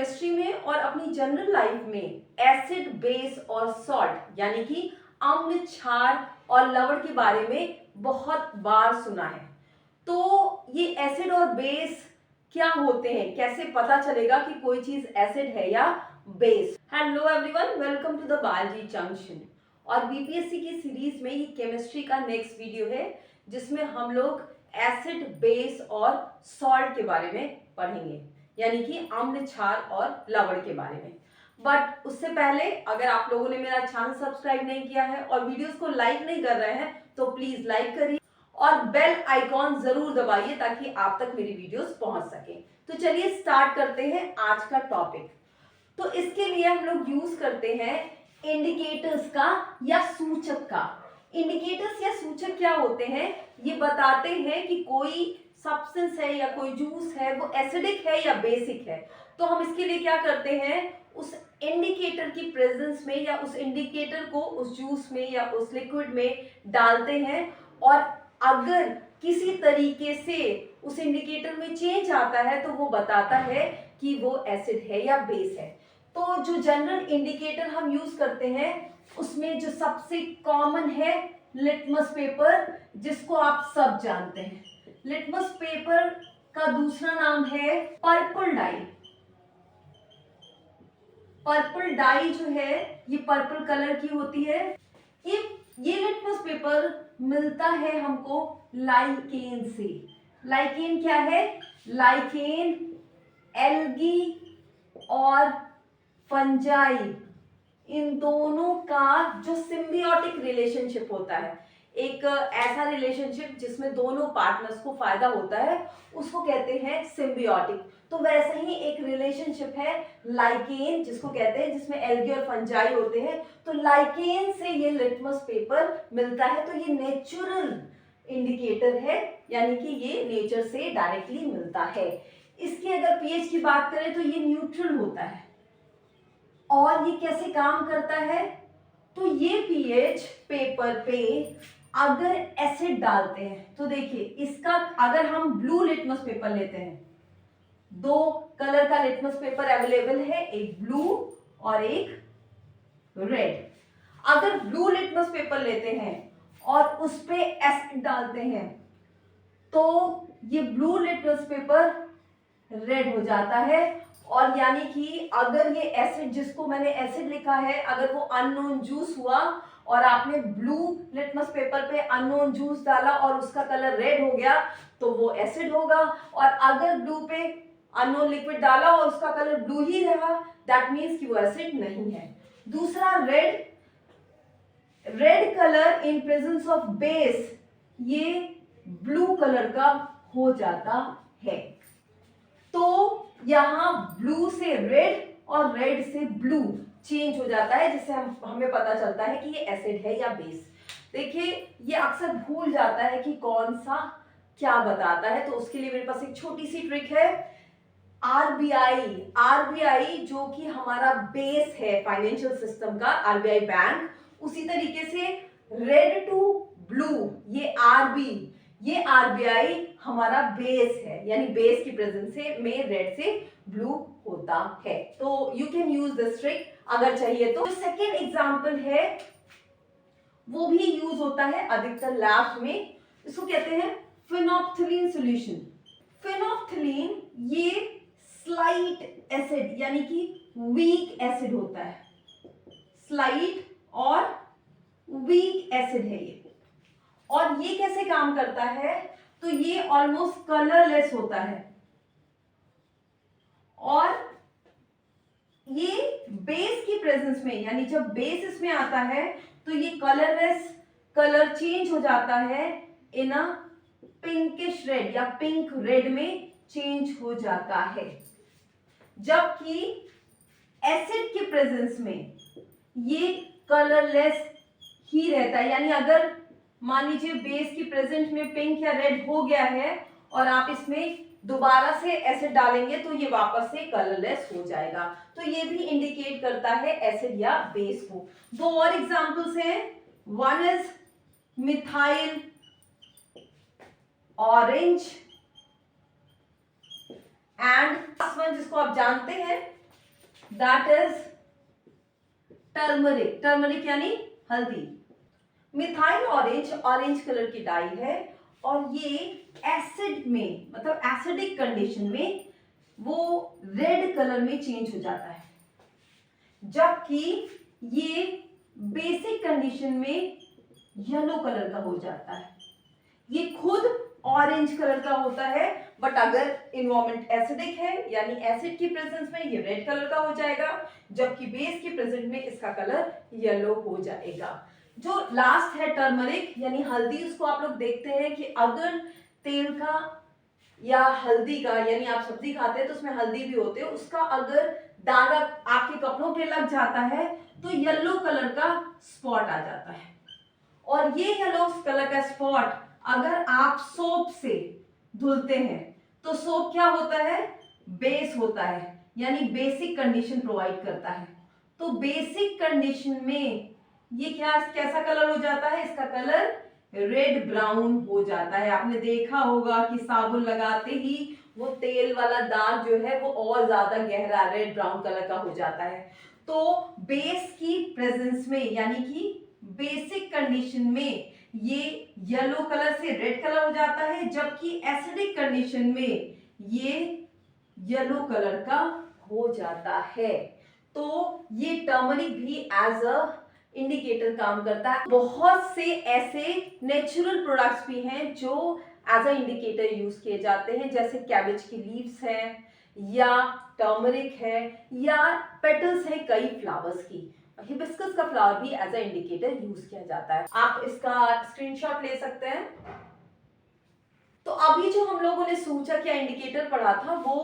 Chemistry में और अपनी जनरल लाइफ में एसिड, बेस और सॉल्ट यानी कि अम्ल, क्षार और लवण के बारे में बहुत बार सुना है। तो ये एसिड और बेस क्या होते हैं, कैसे पता चलेगा कि कोई चीज एसिड है या base? Hello everyone, welcome to the biology junction. और बीपीएससी की सीरीज में ये केमिस्ट्री का नेक्स्ट वीडियो है जिसमें हम लोग एसिड, बेस और सॉल्ट के बारे में पढ़ेंगे, यानी कि अम्ल, क्षार और लवण के बारे में। बट उससे पहले अगर आप लोगों ने मेरा चैनल सब्सक्राइब नहीं किया है और वीडियोस को लाइक नहीं कर रहे हैं तो प्लीज लाइक करिए और बेल आइकॉन जरूर दबाइए ताकि आप तक मेरी वीडियोस पहुंच सके। तो चलिए स्टार्ट करते हैं आज का टॉपिक। तो इसके लिए हम लोग यूज करते हैं इंडिकेटर्स का या सूचक का। इंडिकेटर्स या सूचक क्या होते हैं? ये बताते हैं कि कोई सब्सटेंस है या कोई जूस है वो एसिडिक है या बेसिक है। तो हम इसके लिए क्या करते हैं, उस इंडिकेटर की प्रेजेंस में या उस इंडिकेटर को उस जूस में या उस लिक्विड में डालते हैं और अगर किसी तरीके से उस इंडिकेटर में चेंज आता है तो वो बताता है कि वो एसिड है या बेस है। तो जो जनरल इंडिकेटर हम यूज करते हैं उसमें जो सबसे कॉमन है लिटमस पेपर, जिसको आप सब जानते हैं। लिटमस पेपर का दूसरा नाम है पर्पल डाई। पर्पल डाई जो है ये पर्पल कलर की होती है। ये लिटमस पेपर मिलता है हमको लाइकेन से। लाइकेन क्या है? लाइकेन एल्गी और फंजाई, इन दोनों का जो सिम्बियोटिक रिलेशनशिप होता है, एक ऐसा रिलेशनशिप जिसमें दोनों पार्टनर्स को फायदा होता है, उसको कहते हैं सिम्बियोटिक। तो वैसे ही एक रिलेशनशिप है लाइकेन जिसको कहते हैं, जिसमें एल्गी और फंजाई होते हैं। तो लाइकेन से ये लिटमस पेपर मिलता है। तो ये नेचुरल इंडिकेटर है, यानी कि ये नेचर से डायरेक्टली मिलता है। इसकी अगर पीएच की बात करें तो ये न्यूट्रल होता है। और ये कैसे काम करता है? तो ये पीएच पेपर पे अगर एसिड डालते हैं तो देखिए, इसका अगर हम ब्लू लिटमस पेपर लेते हैं, दो कलर का लिटमस पेपर अवेलेबल है, एक ब्लू और एक रेड। अगर ब्लू लिटमस पेपर लेते हैं और उस पे एसिड डालते हैं तो ये ब्लू लिटमस पेपर रेड हो जाता है। और यानी कि अगर ये एसिड, जिसको मैंने एसिड लिखा है, अगर वो अननोन जूस हुआ और आपने ब्लू लिटमस पेपर पे अननोन जूस डाला और उसका कलर रेड हो गया तो वो एसिड होगा। और अगर ब्लू पे अननोन लिक्विड डाला और उसका कलर ब्लू ही रहा, दैट मीन्स कि वो एसिड नहीं है। दूसरा red, red colour in presence of base ये ब्लू कलर का हो जाता है। तो यहां ब्लू से रेड और रेड से ब्लू चेंज हो जाता है, जिससे हमें पता चलता है कि ये एसिड है या बेस। देखिए, ये अक्सर भूल जाता है कि कौन सा क्या बताता है, तो उसके लिए मेरे पास एक छोटी सी ट्रिक है। आरबीआई, आरबीआई जो कि हमारा बेस है फाइनेंशियल सिस्टम का, आरबीआई बैंक, उसी तरीके से रेड टू ब्लू ये आरबीआई हमारा बेस है, यानी बेस की प्रेजेंस से में रेड से ब्लू होता है। तो you can use this trick अगर चाहिए तो। जो सेकेंड एग्जांपल है वो भी यूज होता है अधिकतर लैब में, इसको कहते हैं फिनोप्थिलीन सॉल्यूशन। फिनोप्थिलीन ये स्लाइट एसिड यानी कि वीक एसिड होता है, स्लाइट और वीक एसिड है ये। और ये कैसे काम करता है? तो ये ऑलमोस्ट कलरलेस होता है और ये बेस की प्रेजेंस में, यानी जब बेस इसमें आता है तो ये कलरलेस, कलर चेंज हो जाता है इन अ पिंकिश रेड या पिंक रेड में चेंज हो जाता है। जबकि एसिड की प्रेजेंस में ये कलरलेस ही रहता है, यानी अगर मान लीजिए बेस की प्रेजेंट में पिंक या रेड हो गया है और आप इसमें दोबारा से एसिड डालेंगे तो ये वापस से कलरलेस हो जाएगा। तो ये भी इंडिकेट करता है एसिड या बेस को। दो और एग्जांपल्स हैं, one is methyl orange and one जिसको आप जानते हैं दैट इज टर्मरिक। टर्मरिक यानी हल्दी। मिथाइल ऑरेंज ऑरेंज कलर की डाई है और ये एसिड में मतलब एसिडिक कंडीशन में वो रेड कलर में चेंज हो जाता है, जबकि ये बेसिक कंडीशन में येलो कलर का हो जाता है। ये खुद ऑरेंज कलर का होता है, बट अगर इन्वायरमेंट एसिडिक है यानी एसिड की प्रेजेंस में ये रेड कलर का हो जाएगा, जबकि बेस की प्रेजेंस में इसका कलर येलो हो जाएगा। जो लास्ट है टर्मरिक यानी हल्दी, उसको आप लोग देखते हैं कि अगर तेल का या हल्दी का यानी आप सब्जी खाते हैं तो उसमें हल्दी भी होते हैं, उसका अगर दाग आपके कपड़ों पे लग जाता है तो येलो कलर का स्पॉट आ जाता है। और ये येलो कलर का स्पॉट अगर आप सोप से धुलते हैं तो सोप क्या होता है, बेस होता है यानी बेसिक कंडीशन प्रोवाइड करता है। तो बेसिक कंडीशन में ये क्या कैसा कलर हो जाता है, इसका कलर रेड ब्राउन हो जाता है। आपने देखा होगा कि साबुन लगाते ही वो तेल वाला दाग जो है वो और ज्यादा गहरा रेड ब्राउन कलर का हो जाता है। तो बेस की प्रेजेंस में यानी कि बेसिक कंडीशन में ये येलो कलर से रेड कलर हो जाता है, जबकि एसिडिक कंडीशन में ये येलो कलर का हो जाता है। तो ये टर्मरिक भी एज अ इंडिकेटर काम करता है। बहुत से ऐसे नेचुरल प्रोडक्ट्स भी हैं जो एज अ इंडिकेटर यूज किए जाते हैं, जैसे कैबेज की लीव्स हैं या टर्मरिक है या पेटल्स है कई फ्लावर्स की। हिबिस्कस का फ्लावर भी एज अ इंडिकेटर यूज किया जाता है। आप इसका स्क्रीनशॉट ले सकते हैं। तो अभी जो हम लोगों ने सूचक या इंडिकेटर पढ़ा था वो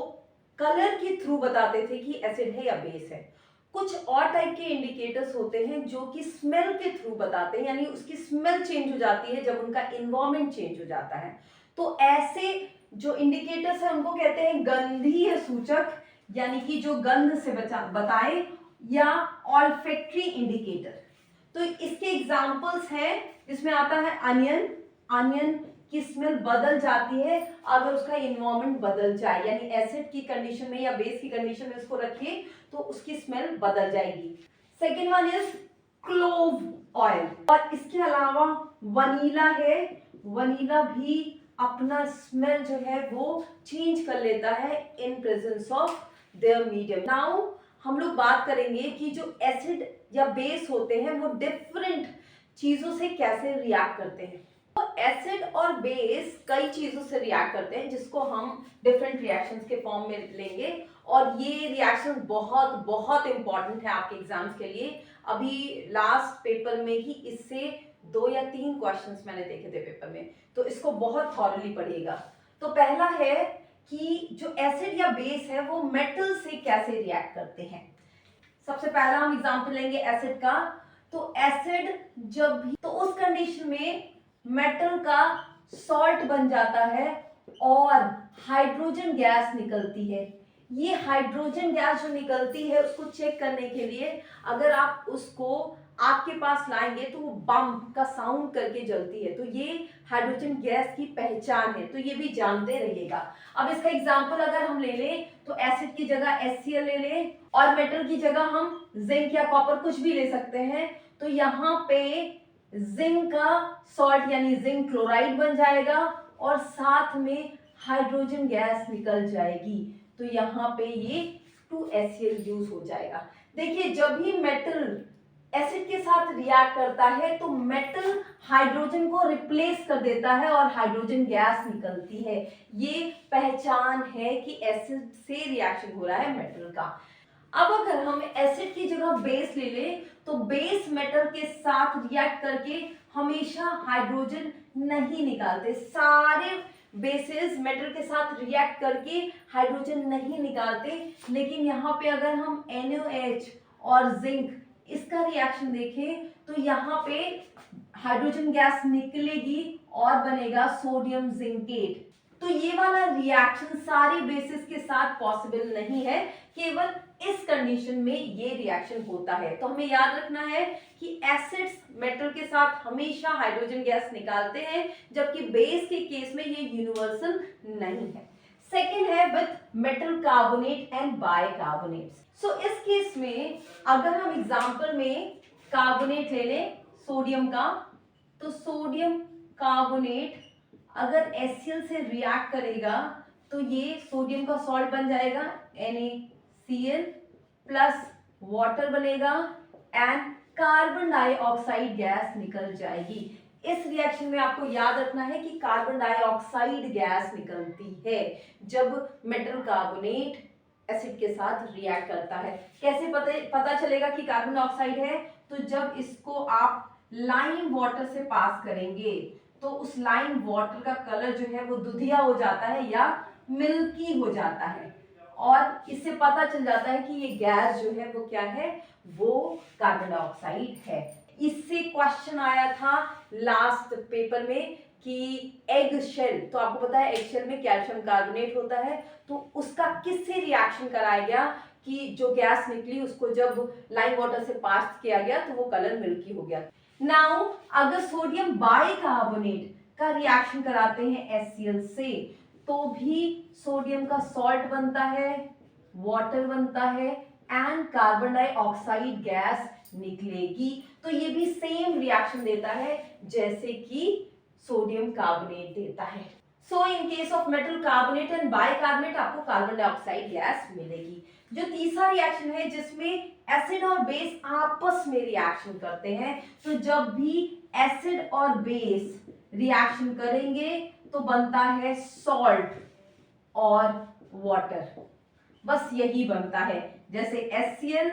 कलर के थ्रू बताते थे कि एसिड है या बेस है। कुछ और टाइप के इंडिकेटर्स होते हैं जो कि स्मेल के थ्रू बताते हैं, यानी उसकी स्मेल चेंज हो जाती है जब उनका इन्वायरमेंट चेंज हो जाता है। तो ऐसे जो इंडिकेटर्स हैं उनको कहते हैं गंधीय सूचक, यानी कि जो गंध से बताए, या ऑल्फैक्टरी इंडिकेटर। तो इसके एग्जांपल्स हैं, इसमें आता है अनियन। अनियन की स्मेल बदल जाती है अगर उसका इन्वायरमेंट बदल जाए, यानी एसिड की कंडीशन में या बेस की कंडीशन में उसको रखिए तो उसकी स्मेल बदल जाएगी। Second one is clove oil. और इसके अलावा वनीला है। वनीला भी अपना स्मेल जो है वो चेंज कर लेता है in presence of their medium. Now हम लोग बात करेंगे कि जो एसिड या बेस होते हैं वो डिफरेंट चीजों से कैसे रिएक्ट करते हैं। तो एसिड और बेस कई चीजों से रिएक्ट करते हैं जिसको हम डिफरेंट रिएक्शंस के फॉर्म में लेंगे, और ये रिएक्शन बहुत बहुत इंपॉर्टेंट है आपके एग्जाम्स के लिए। अभी लास्ट पेपर में ही इससे 2 या 3 क्वेश्चंस मैंने देखे थे पेपर में, तो इसको बहुत थॉरली पढ़िएगा। तो पहला है कि जो एसिड या बेस है वो मेटल से कैसे रिएक्ट करते हैं। सबसे पहला हम एग्जांपल लेंगे एसिड का। तो एसिड जब भी तो उस कंडीशन में मेटल का सॉल्ट बन जाता है और हाइड्रोजन गैस निकलती है। ये हाइड्रोजन गैस जो निकलती है उसको चेक करने के लिए अगर आप उसको आपके पास लाएंगे तो वो बम का साउंड करके जलती है, तो ये हाइड्रोजन गैस की पहचान है, तो ये भी जानते रहिएगा। अब इसका एग्जांपल अगर हम ले लें तो एसिड की जगह HCl ले लें और मेटल की जगह हम जिंक या कॉपर कुछ भी ले सकते हैं। तो यहाँ पे जिंक का सॉल्ट यानी जिंक क्लोराइड बन जाएगा और साथ में हाइड्रोजन गैस निकल जाएगी, तो यहाँ पे ये 2HCl यूज हो जाएगा। देखिए जब भी मेटल एसिड के साथ रिएक्ट करता है तो मेटल हाइड्रोजन को रिप्लेस कर देता है और हाइड्रोजन गैस निकलती है। ये पहचान है कि एसिड से रिएक्शन हो रहा है मेटल का। अब अगर हम एसिड की जगह बेस ले लें तो बेस मेटल के साथ रिएक्ट करके हमेशा हाइड्रोजन नहीं निकालते। सारे बेसेस मेटल के साथ रिएक्ट करके हाइड्रोजन नहीं निकालते, लेकिन यहाँ पे अगर हम NaOH और जिंक इसका रिएक्शन देखें तो यहाँ पे हाइड्रोजन गैस निकलेगी और बनेगा सोडियम जिंकेट। तो ये वाला रिएक्शन सारे बेसिस के साथ पॉसिबल नहीं है, केवल इस कंडीशन में ये रिएक्शन होता है। तो हमें याद रखना है कि एसिड्स मेटल के साथ हमेशा हाइड्रोजन गैस निकालते हैं, जबकि बेस के केस में ये यूनिवर्सल नहीं है। सेकेंड है with metal carbonate and bicarbonates. So इस केस में अगर हम एग्जांपल में कार्बोनेट ले लें सोडियम का, तो सोडियम कार्बोनेट अगर HCl से रिएक्ट करेगा तो ये सोडियम का सॉल्ट बन जाएगा NaCl प्लस वाटर बनेगा एंड कार्बन डाइऑक्साइड गैस निकल जाएगी। इस रिएक्शन में आपको याद रखना है कि कार्बन डाइऑक्साइड गैस निकलती है जब मेटल कार्बोनेट एसिड के साथ रिएक्ट करता है। कैसे पता चलेगा कि कार्बन डाइऑक्साइड है? तो जब इसको आप लाइम वाटर से पास करेंगे तो उस लाइम वाटर का कलर जो है वो दुधिया हो जाता है या मिल्की हो जाता है, और इससे पता चल जाता है कि ये गैस जो है वो क्या है, वो कार्बन डाइऑक्साइड है। इससे क्वेश्चन आया था लास्ट पेपर में कि एग शेल, तो आपको पता है एग शेल में कैल्शियम कार्बोनेट होता है, तो उसका किससे रिएक्शन कराया गया कि जो गैस निकली उसको जब लाइम वाटर से पास किया गया तो वो कलर मिल्की हो गया। नाउ अगर सोडियम बाइकार्बोनेट का रिएक्शन कराते हैं HCl से तो भी सोडियम का सॉल्ट बनता है, वाटर बनता है एंड कार्बन डाइऑक्साइड गैस निकलेगी। तो ये भी सेम रिएक्शन देता है जैसे कि सोडियम कार्बोनेट देता है। So in case of metal carbonate and bicarbonate आपको कार्बन डाइऑक्साइड गैस मिलेगी। जो तीसरा रिएक्शन है जिसमें एसिड और बेस आपस में रिएक्शन करते हैं, तो जब भी एसिड और बेस रिएक्शन करेंगे तो बनता है सॉल्ट और वाटर, बस यही बनता है। जैसे HCl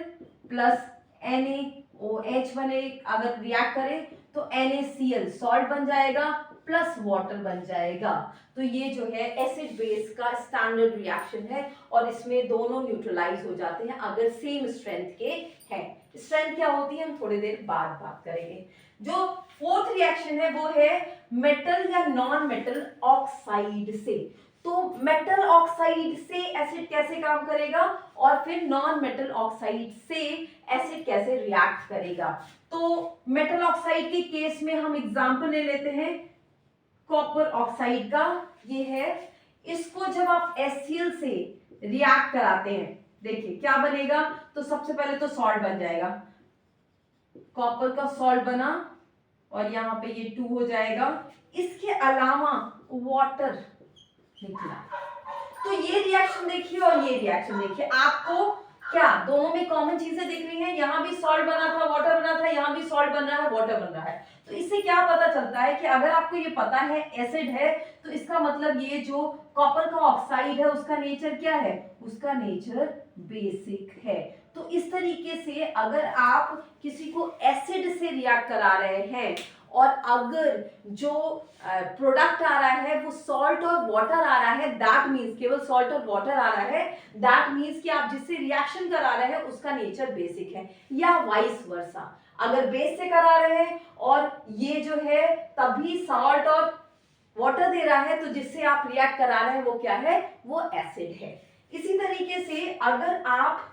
प्लस NaOH बने, अगर रिएक्ट करें तो NaCl सॉल्ट बन जाएगा प्लस वाटर बन जाएगा। तो ये जो है एसिड बेस का स्टैंडर्ड रिएक्शन है और इसमें दोनों न्यूट्रलाइज हो जाते हैं अगर सेम स्ट्रेंथ के हैं। स्ट्रेंथ क्या होती है हम थोड़ी देर बाद बात करेंगे। जो फोर्थ रिएक्शन है वो है मेटल या नॉन मेटल ऑक्साइड से। तो मेटल ऑक्साइड से एसिड कैसे काम करेगा और फिर नॉन मेटल ऑक्साइड से एसिड कैसे रिएक्ट करेगा। तो मेटल ऑक्साइड के केस में हम एग्जांपल ले लेते हैं कॉपर ऑक्साइड का। ये है, इसको जब आप HCl से रिएक्ट कराते हैं, देखिए क्या बनेगा। तो सबसे पहले तो सॉल्ट बन जाएगा, कॉपर का सॉल्ट बना और यहाँ पे ये 2 हो जाएगा। इसके अलावा वाटर निकला। तो ये रिएक्शन देखिए और ये रिएक्शन देखिए, आपको क्या दोनों में कॉमन चीजें दिख रही हैं। यहाँ भी सॉल्ट बना था, वाटर बना था, यहाँ भी सॉल्ट बन रहा है, वाटर बन रहा है। तो इससे क्या पता चलता है कि अगर आपको ये पता है एसिड है तो इसका मतलब ये जो कॉपर का ऑक्साइड है उसका नेचर क्या है, उसका नेचर बेसिक है। तो इस तरीके से अगर आप किसी को एसिड से रिएक्ट करा रहे हैं और अगर जो प्रोडक्ट आ रहा है वो सॉल्ट और वाटर आ रहा है, दैट मीन्स केवल सॉल्ट और वाटर आ रहा है, दैट मीन्स कि आप जिससे रिएक्शन करा रहे हैं उसका नेचर बेसिक है, या वाइस वर्सा। अगर बेस से करा रहे हैं और ये जो है तभी सॉल्ट और वाटर दे रहा है, तो जिससे आप रिएक्ट करा रहे हैं वो क्या है, वो एसिड है। इसी तरीके से अगर आप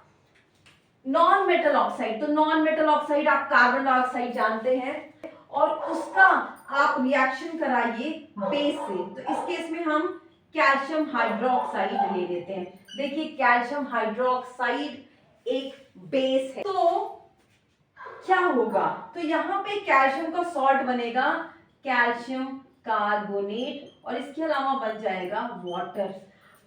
नॉन मेटल ऑक्साइड, तो नॉन मेटल ऑक्साइड आप कार्बन डाइऑक्साइड जानते हैं और उसका आप रिएक्शन कराइए बेस से, तो इस केस में हम कैल्शियम हाइड्रोक्साइड ले लेते हैं। देखिए कैल्शियम हाइड्रोक्साइड एक बेस है, तो क्या होगा, तो यहाँ पे कैल्शियम का सॉल्ट बनेगा कैल्शियम कार्बोनेट और इसके अलावा बन जाएगा वाटर।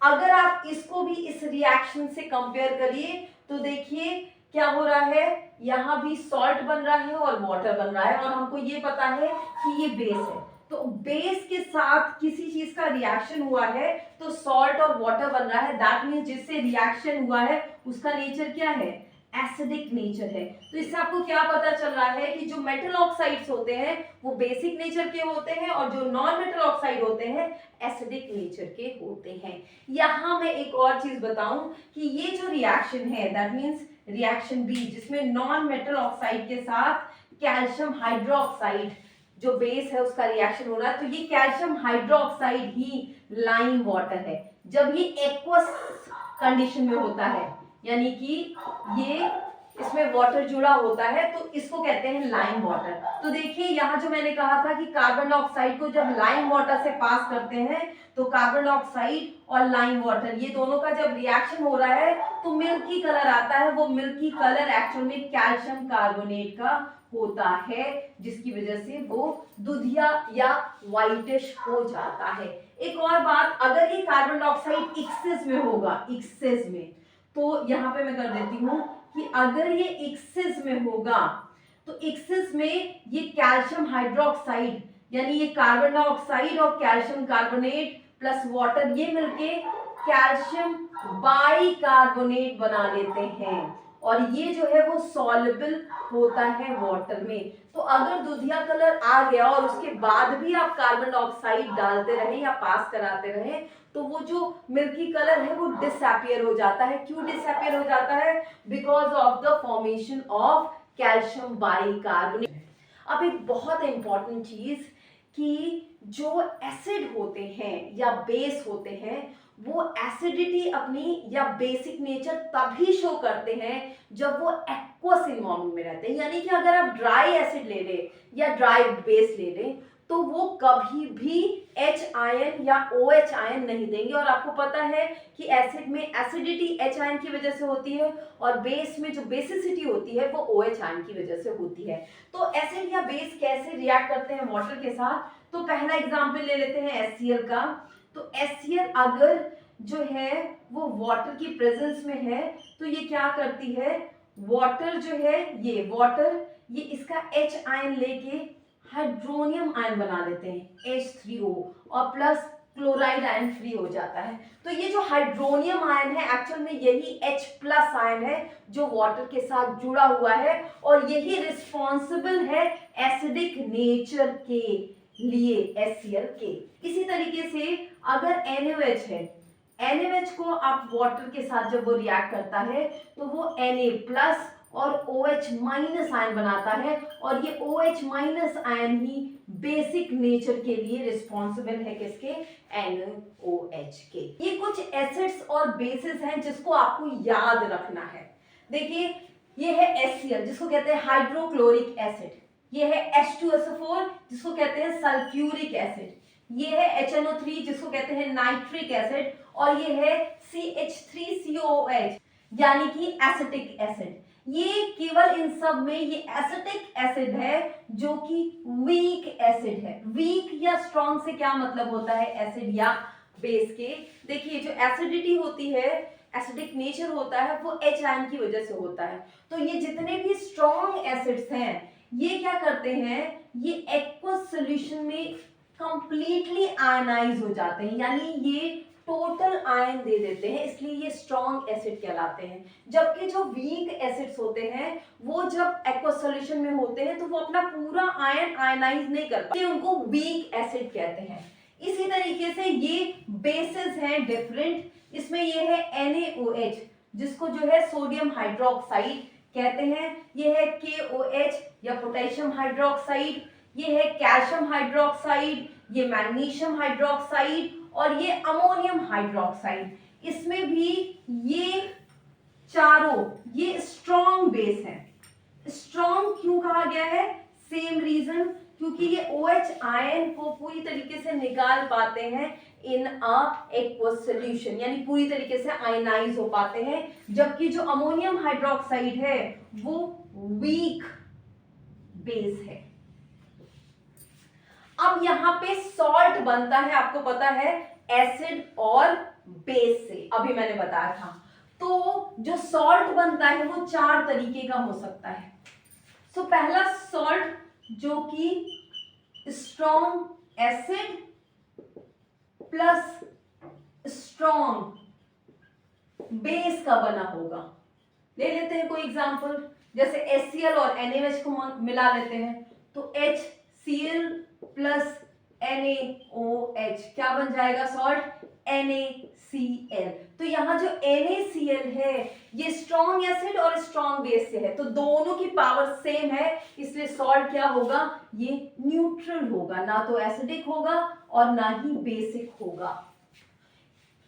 अगर आप इसको भी इस रिएक्शन से कंपेयर करिए तो देखिए क्या हो रहा है, यहाँ भी सॉल्ट बन रहा है और वाटर बन रहा है और हमको ये पता है कि ये बेस है। तो बेस के साथ किसी चीज का रिएक्शन हुआ है तो सॉल्ट और वाटर बन रहा है, दैट मीन्स जिससे रिएक्शन हुआ है उसका नेचर क्या है, एसिडिक नेचर है। तो इससे आपको क्या पता चल रहा है कि जो मेटल ऑक्साइड्स होते हैं वो बेसिक नेचर के होते हैं और जो नॉन मेटल ऑक्साइड होते हैं एसिडिक नेचर के होते हैं। यहाँ मैं एक और चीज बताऊं कि ये जो रिएक्शन है दैट मीन्स रिएक्शन बी, जिसमें नॉन मेटल ऑक्साइड के साथ कैल्शियम हाइड्रोक्साइड जो बेस है उसका रिएक्शन हो रहा है, तो ये कैल्शियम हाइड्रोक्साइड ही लाइम वाटर है जब ये एक्वस कंडीशन में होता है, यानी कि ये इसमें वाटर जुड़ा होता है, तो इसको कहते हैं लाइम वाटर। तो देखिए यहाँ जो मैंने कहा था कि कार्बन डाइऑक्साइड को जब लाइम वाटर से पास करते हैं तो कार्बन डाइऑक्साइड और लाइम वाटर ये दोनों का जब रिएक्शन हो रहा है तो मिल्की कलर आता है। वो मिल्की कलर एक्चुअल में कैल्शियम कार्बोनेट का होता है, जिसकी वजह से वो दुधिया या व्हाइटिश हो जाता है। एक और बात, अगर ये कार्बन डाइऑक्साइड एक्सेस में होगा, एक्सेस में, तो यहाँ पे मैं कर देती हूँ कि अगर ये एक्सेस में होगा तो एक्सेस में ये कैल्शियम हाइड्रोक्साइड यानी ये कार्बन डाइऑक्साइड और कैल्शियम कार्बोनेट प्लस वाटर ये मिलके कैल्शियम बाइकार्बोनेट बना लेते हैं और ये जो है वो सॉल्युबल होता है वाटर में। तो अगर दुधिया कलर आ गया और उसके बाद भी आप कार्बन डाइऑक्साइड डालते रहे या पास कराते रहे तो वो जो मिल्की कलर है वो डिसअपियर हो जाता है। क्यों डिसअपियर हो जाता है? Because of the formation of calcium bicarbonate. अब एक बहुत इंपॉर्टेंट चीज कि जो एसिड होते हैं या बेस होते हैं वो एसिडिटी अपनी या बेसिक नेचर तभी शो करते हैं जब वो एक्वस एनवायरनमेंट में रहते हैं। यानी कि अगर आप ड्राई एसिड ले लें या ड्राई बेस ले लें तो वो कभी भी H आयन या OH आयन नहीं देंगे। और आपको पता है कि एसिड में एसिडिटी H आयन की वजह से होती है और बेस में जो बेसिसिटी होती है वो OH आयन की वजह से होती है। तो एसिड या बेस कैसे रिएक्ट करते हैं वाटर के साथ? तो पहला एग्जांपल ले लेते हैं HCl का। तो HCl अगर जो है वो वाटर की प्रेजेंस में है तो ये क्या करती है, वाटर जो है ये वाटर ये इसका H आयन लेके हाइड्रोनियम आयन बना लेते हैं H3O और प्लस क्लोराइड आयन फ्री हो जाता है। तो ये जो हाइड्रोनियम आयन है एक्चुअल में यही H प्लस आयन है जो वाटर के साथ जुड़ा हुआ है और यही रिस्पॉन्सिबल है एसिडिक नेचर के लिए HCl के। इसी तरीके से अगर NaOH है, NaOH को आप वाटर के साथ जब वो रिएक्ट करता है तो वो Na प्लस और OH माइनस आयन बनाता है और ये OH माइनस आयन ही बेसिक नेचर के लिए रिस्पॉन्सिबल है किसके? NaOH के। ये कुछ एसिड्स और बेसिस हैं जिसको आपको याद रखना है। देखिए ये है HCl जिसको कहते हैं हाइड्रोक्लोरिक एसिड, ये है H2SO4 जिसको कहते हैं सल्फ्यूरिक एसिड, ये है HNO3 जिसको कहते हैं नाइट्रिक एसिड और ये है CH3COOH यानी कि एसिटिक एसिड। ये केवल इन सब में ये एसिटिक एसिड है जो कि वीक एसिड है। वीक या स्ट्रॉन्ग से क्या मतलब होता है एसिड या बेस के? देखिए जो एसिडिटी होती है, एसिडिक नेचर होता है वो H आयन की वजह से होता है। तो ये जितने भी स्ट्रॉन्ग एसिड्स हैं ये क्या करते हैं, ये एक्वस सॉल्यूशन में कंप्लीटली आयनाइज हो जाते हैं यानी ये टोटल आयन दे देते हैं, इसलिए ये स्ट्रॉन्ग एसिड कहलाते हैं। जबकि जो वीक एसिड्स होते हैं वो जब एक्वस सॉल्यूशन में होते हैं तो वो अपना पूरा आयन आयनाइज नहीं कर पाते, उनको वीक एसिड कहते हैं। इसी तरीके से ये बेसिस हैं डिफरेंट, इसमें ये है NaOH जिसको जो है सोडियम हाइड्रोक्साइड कहते हैं, ये है KOH या पोटेशियम हाइड्रोक्साइड, ये है कैल्शियम हाइड्रोक्साइड, ये मैग्नीशियम हाइड्रोक्साइड और ये अमोनियम हाइड्रोक्साइड। इसमें भी ये चारों ये स्ट्रॉन्ग बेस है। स्ट्रॉन्ग क्यों कहा गया है? सेम रीजन, क्योंकि ये OH आयन को पूरी तरीके से निकाल पाते हैं इन अ एक्वस सॉल्यूशन यानी पूरी तरीके से आयनाइज हो पाते हैं, जबकि जो अमोनियम हाइड्रोक्साइड है वो वीक बेस है। अब यहाँ पे सॉल्ट बनता है, आपको पता है, एसिड और बेस से, अभी मैंने बताया था। तो जो सॉल्ट बनता है वो 4 तरीके का हो सकता है। सो पहला सॉल्ट जो कि strong acid plus strong base का बना होगा। ले लेते हैं कोई एग्जांपल, जैसे HCl और NaOH को मिला लेते हैं तो HCl प्लस NaOH क्या बन जाएगा सॉल्ट? NaCl। तो यहाँ जो NaCl है ये स्ट्रॉन्ग एसिड और स्ट्रॉन्ग बेस से है तो दोनों की पावर सेम है, इसलिए सॉल्ट क्या होगा? ये न्यूट्रल होगा, ना तो एसिडिक होगा और ना ही बेसिक होगा।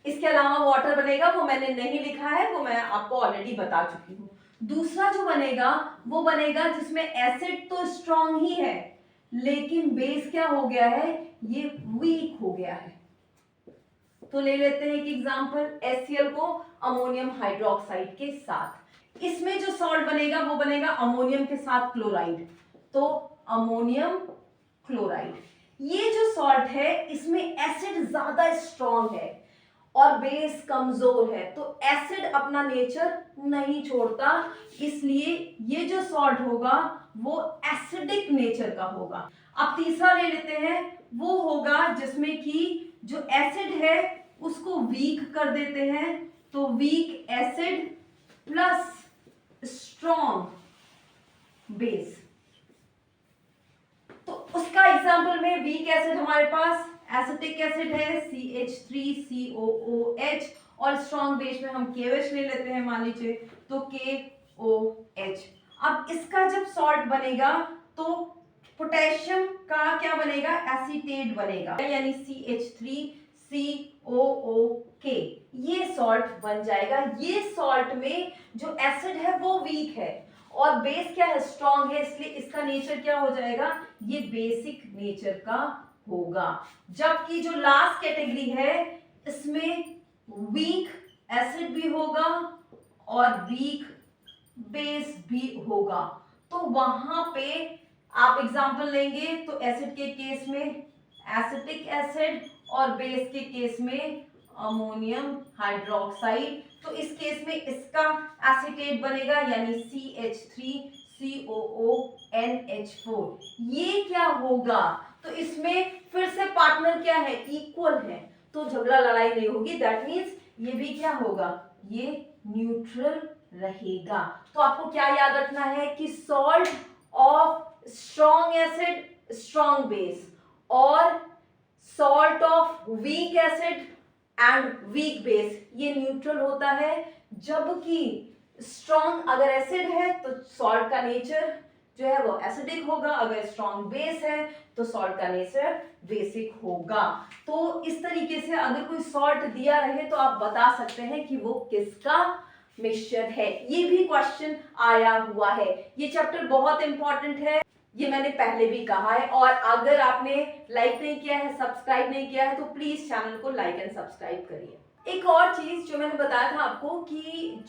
इसके अलावा वाटर बनेगा वो मैंने नहीं लिखा है, वो मैं आपको ऑलरेडी बता चुकी हूँ। दूसरा जो बनेगा वो बनेगा जिसमें एसिड तो स्ट्रांग ही है लेकिन बेस क्या हो गया है, ये वीक हो गया है। तो ले लेते हैं एक एग्जांपल, HCl को अमोनियम हाइड्रोक्साइड के साथ। इसमें जो सॉल्ट बनेगा वो बनेगा अमोनियम के साथ क्लोराइड, तो अमोनियम क्लोराइड। ये जो सॉल्ट है इसमें एसिड ज्यादा स्ट्रांग है और बेस कमजोर है, तो एसिड अपना नेचर नहीं छोड़ता, इसलिए ये जो सॉल्ट होगा वो एसिडिक नेचर का होगा। अब तीसरा ले लेते हैं, वो होगा जिसमें कि जो एसिड है उसको वीक कर देते हैं, तो weak acid plus strong base. तो उसका एग्जांपल में वीक एसिड हमारे पास एसिटिक एसिड है CH3COOH और स्ट्रॉन्ग बेस में हम KOH ले लेते हैं, मान लीजिए तो KOH। अब इसका जब सॉल्ट बनेगा तो पोटेशियम का क्या बनेगा, एसीटेट बनेगा, यानी CH3COOK, ये सॉल्ट बन जाएगा। ये सॉल्ट में जो एसिड है वो वीक है और बेस क्या है, स्ट्रॉन्ग है, इसलिए इसका नेचर क्या हो जाएगा, ये बेसिक नेचर का होगा। जबकि जो लास्ट कैटेगरी है इसमें वीक एसिड भी होगा और वीक बेस भी होगा। तो वहां पे आप एग्जांपल लेंगे तो एसिड के केस में एसिटिक एसिड और बेस के केस में अमोनियम हाइड्रोक्साइड। तो इस केस में इसका एसीटेट बनेगा यानी CH3COONH4। ये क्या होगा, तो इसमें फिर से पार्टनर क्या है, इक्वल है, तो झगड़ा लड़ाई नहीं होगी। दैट मीन्स ये भी क्या होगा, ये न्यूट्रल रहेगा। तो आपको क्या याद रखना है कि salt of strong acid strong base और salt of weak acid and weak base ये न्यूट्रल होता है। जबकि स्ट्रॉन्ग अगर एसिड है तो सॉल्ट का नेचर जो है वो एसिडिक होगा, अगर स्ट्रॉन्ग बेस है तो सॉल्ट का नेचर बेसिक होगा। तो इस तरीके से अगर कोई सॉल्ट दिया रहे तो आप बता सकते हैं कि वो किसका मिक्सचर है। ये भी क्वेश्चन आया हुआ है। ये चैप्टर बहुत इंपॉर्टेंट है, ये मैंने पहले भी कहा है। और अगर आपने लाइक नहीं किया है, सब्सक्राइब नहीं किया है तो प्लीज चैनल को लाइक एंड सब्सक्राइब करिए। एक और चीज जो मैंने बताया था आपको कि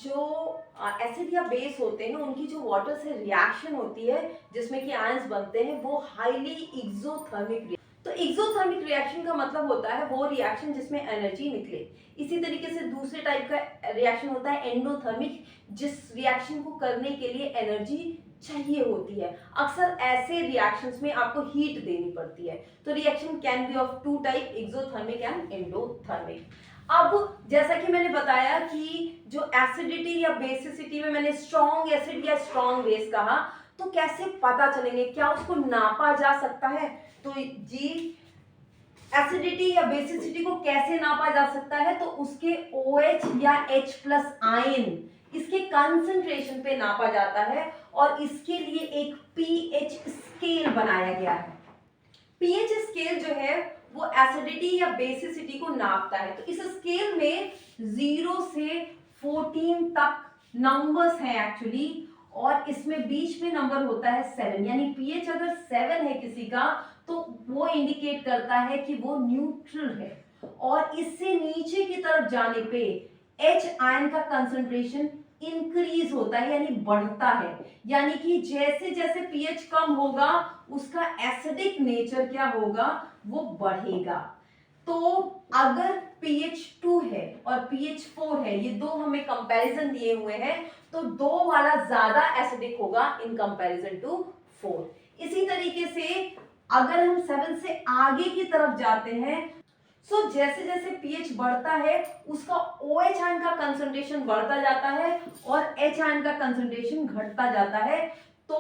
जो एसिड या बेस होते हैं उनकी जो वाटर से रिएक्शन होती है जिसमें कि आयंस बनते हैं वो हाईली एक्सोथर्मिक। तो एक्सोथर्मिक रिएक्शन का मतलब होता है वो रिएक्शन जिसमें एनर्जी निकले। इसी तरीके से दूसरे टाइप का रिएक्शन होता है एंडोथर्मिक, जिस रिएक्शन को करने के लिए एनर्जी चाहिए होती है। अक्सर ऐसे रिएक्शंस में आपको हीट देनी पड़ती है। तो reaction can be of two type, exothermic and endothermic. अब जैसा कि मैंने बताया कि जो एसिडिटी या बेसिसिटी में मैंने स्ट्रॉन्ग एसिड या स्ट्रॉन्ग बेस कहा, तो कैसे पता चलेंगे, क्या उसको नापा जा सकता है? तो जी एसिडिटी या बेसिसिटी को कैसे नापा जा सकता है, तो उसके OH या H+ आयन इसके कंसंट्रेशन पे नापा जाता है और इसके लिए एक pH स्केल बनाया गया है। pH स्केल जो है वो एसिडिटी या बेसिसिटी को नापता है। तो इस स्केल में 0 से 14 तक नंबर्स हैं एक्चुअली, और इसमें बीच में नंबर होता है 7, यानी pH अगर 7 है किसी का तो वो इंडिकेट करता है कि वो न्यूट्रल है। और इससे नीचे की तरफ जाने पे H आयन का कंसंट्रेशन इंक्रीज होता है यानी बढ़ता है, यानी कि जैसे जैसे pH कम होगा उसका एसिडिक नेचर क्या होगा, वो बढ़ेगा। तो अगर pH 2 है और pH 4 है, ये दो हमें कंपैरिजन दिए हुए हैं, तो 2 वाला ज्यादा एसिडिक होगा इन कंपैरिजन टू 4। इसी तरीके से अगर हम 7 से आगे की तरफ जाते हैं, सो जैसे जैसे pH बढ़ता है उसका OH आयन का कंसंट्रेशन बढ़ता जाता है और H आयन का कंसंट्रेशन घटता जाता है। तो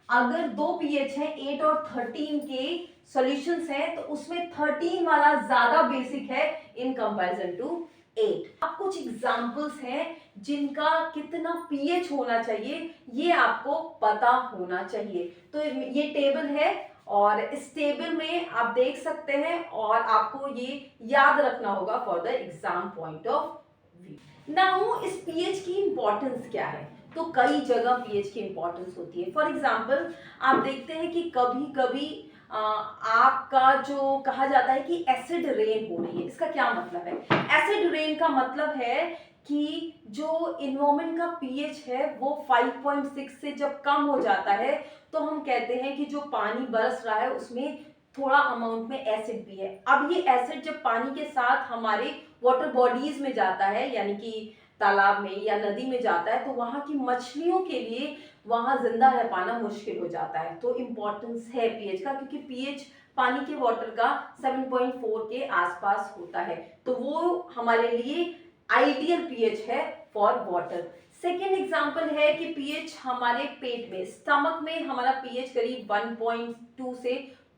अगर दो pH हैं 8 और 13 के सॉल्यूशंस हैं तो उसमें 13 वाला ज्यादा बेसिक है इन कंपैरिजन टू 8। अब कुछ एग्जांपल्स हैं जिनका कितना pH होना चाहिए ये आपको पता होना चाहिए। तो ये टेबल है और इस टेबल में आप देख सकते हैं और आपको ये याद रखना होगा for the exam point of view. Now इस pH की इंपॉर्टेंस क्या है? तो कई जगह पीएच की इंपॉर्टेंस होती है। फॉर एग्जाम्पल आप देखते हैं कि कभी कभी आपका जो कहा जाता है कि एसिड रेन हो रही है, इसका क्या मतलब है? एसिड रेन का मतलब है कि जो इन्वायरमेंट का पीएच है वो 5.6 से जब कम हो जाता है तो हम कहते हैं कि जो पानी बरस रहा है उसमें थोड़ा अमाउंट में एसिड भी है। अब ये एसिड जब पानी के साथ हमारे वाटर बॉडीज में जाता है, यानी कि तालाब में या नदी में जाता है, तो वहां की मछलियों के लिए वहां जिंदा रह पाना मुश्किल हो जाता है। तो इम्पोर्टेंस है पीएच का, क्योंकि पीएच पानी के वाटर का 7.4 के आसपास होता है, तो वो हमारे लिए आइडियल पीएच है फॉर वाटर। सेकेंड एग्जाम्पल है कि पीएच हमारे पेट में, स्टमक में हमारा पीएच करीब 1.2 से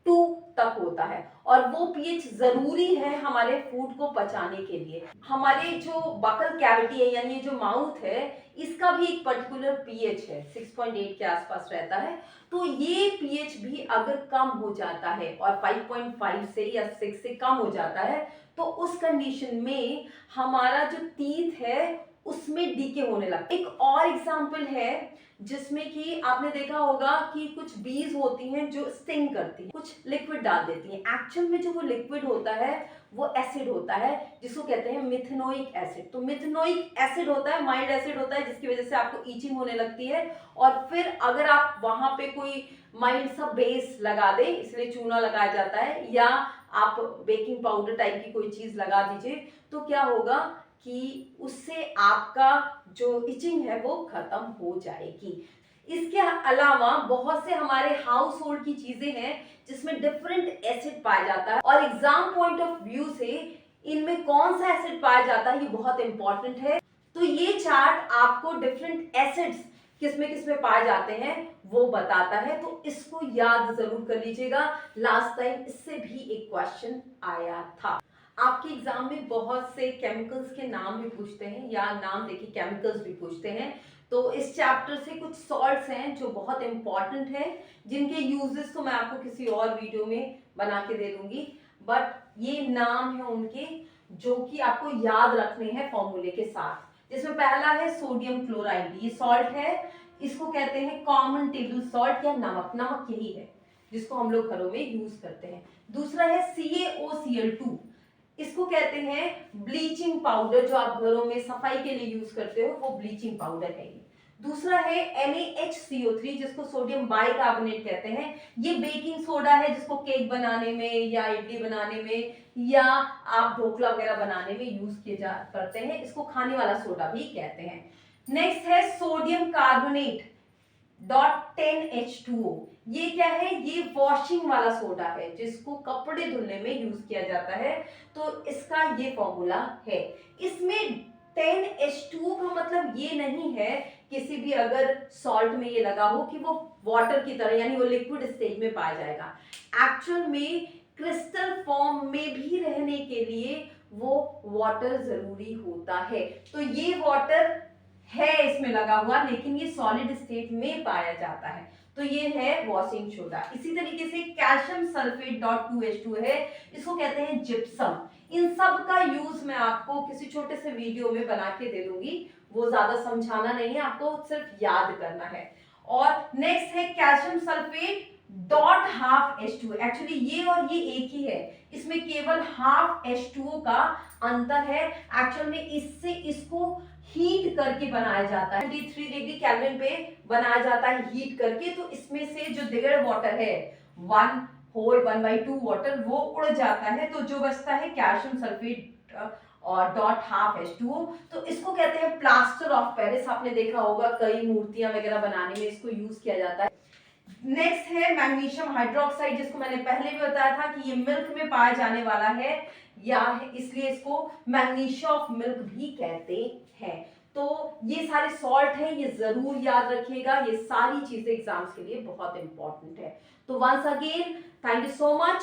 2 तक होता है, और वो पीएच जरूरी है हमारे फूड को पचाने के लिए। हमारे जो बकल कैविटी है, यानी जो माउथ है, इसका भी एक पर्टिकुलर पीएच है, 6.8 के आसपास रहता है। तो ये पीएच भी अगर कम हो जाता है और 5.5 से या 6 से कम हो जाता है, तो उस कंडीशन में हमारा जो टीथ है उसमें डीके होने लगता है। एक और एग्जांपल है जिसमें कि आपने देखा होगा कि कुछ बीज होती हैं जो स्टिंग करती हैं, कुछ लिक्विड डाल देती हैं। एक्चुअल में जो वो लिक्विड होता है वो एसिड होता है, जिसको कहते हैं मिथेनोइक एसिड। तो मिथेनोइक एसिड होता है, माइल्ड एसिड होता है, जिसकी वजह से आपको ईचिंग होने लगती है। और फिर अगर आप वहां पे कोई माइल्ड सा बेस लगा दे, इसलिए चूना लगाया जाता है, या आप बेकिंग पाउडर टाइप की कोई चीज लगा दीजिए, तो क्या होगा कि उससे आपका जो इचिंग है वो खत्म हो जाएगी। इसके अलावा बहुत से हमारे हाउस होल्ड की चीजें हैं जिसमें डिफरेंट एसिड पाया जाता है, और एग्जाम पॉइंट ऑफ व्यू से इनमें कौन सा एसिड पाया जाता है ये बहुत इंपॉर्टेंट है। तो ये चार्ट आपको डिफरेंट एसिड्स किसमें पाए जाते हैं वो बताता है, तो इसको याद जरूर कर लीजिएगा। लास्ट टाइम इससे भी एक क्वेश्चन आया था। आपके एग्जाम में बहुत से केमिकल्स के नाम भी पूछते हैं, या नाम देखिए केमिकल्स भी पूछते हैं। तो इस चैप्टर से कुछ सॉल्ट्स हैं जो बहुत इंपॉर्टेंट हैं, जिनके यूजेस तो मैं आपको किसी और वीडियो में बना के दे दूंगी, बट ये नाम है उनके जो कि आपको याद रखने हैं फॉर्मूले के साथ। जिसमें पहला है सोडियम क्लोराइड, ये सॉल्ट है, इसको कहते हैं कॉमन टेबल सॉल्ट या नमक। नमक यही है जिसको हम लोग घरों में यूज करते हैं। दूसरा है CaOCl2, इसको कहते हैं ब्लीचिंग पाउडर, जो आप घरों में सफाई के लिए यूज करते हो वो ब्लीचिंग पाउडर है ये। दूसरा है NaHCO3, जिसको सोडियम बाइकार्बोनेट कहते हैं, ये बेकिंग सोडा है जिसको केक बनाने में या इडली बनाने में या आप ढोकला वगैरह बनाने में यूज किए जा करते हैं, इसको खाने वाला सोडा भी कहते हैं। नेक्स्ट है सोडियम कार्बोनेट .10H2O, ये क्या है? ये वॉशिंग वाला सोडा है जिसको कपड़े धुलने में यूज किया जाता है, तो इसका ये फॉर्मूला है। इसमें 10H2O का मतलब ये नहीं है किसी भी अगर सॉल्ट में ये लगा हो कि वो वाटर की तरह, यानी वो लिक्विड स्टेज में पाया जाएगा। एक्चुअल में क्रिस्टल फॉर्म में भी रहने के लिए वो वाटर जरूरी होता है, तो ये वाटर है इसमें लगा हुआ, लेकिन ये सॉलिड स्टेट में पाया जाता है, तो ये है वॉशिंग सोडा। इसी तरीके से कैल्शियम सल्फेट .2H2 है, इसको कहते हैं जिप्सम। इन सब का यूज मैं आपको किसी छोटे से वीडियो में बना के दे दूंगी, वो ज्यादा समझाना नहीं है, आपको सिर्फ याद करना है। और नेक्स्ट है कैल्शियम सल्फेट .12H2, एक्चुअली ये और ये एक ही है, इसमें केवल हाफ H2O का अंतर है। एक्चुअल में इससे इसको हीट करके बनाया जाता है, 23 डिग्री केल्विन पे बनाया जाता है हीट करके, तो इसमें से जो दिगड़ वाटर है 1/2 वाटर वो उड़ जाता है, तो जो बचता है कैल्शियम सल्फेट और .12H2O, तो इसको कहते हैं प्लास्टर ऑफ पेरिस। आपने देखा होगा कई मूर्तियां वगैरह बनाने में इसको यूज किया जाता है। नेक्स्ट है मैग्नीशियम हाइड्रोक्साइड, जिसको मैंने पहले भी बताया था कि ये मिल्क में पाया जाने वाला है, या इसलिए इसको मैग्नीशियम ऑफ मिल्क भी कहते हैं। तो ये सारे सॉल्ट हैं, ये जरूर याद रखिएगा, ये सारी चीजें एग्जाम्स के लिए बहुत इंपॉर्टेंट है। तो once again thank you so much.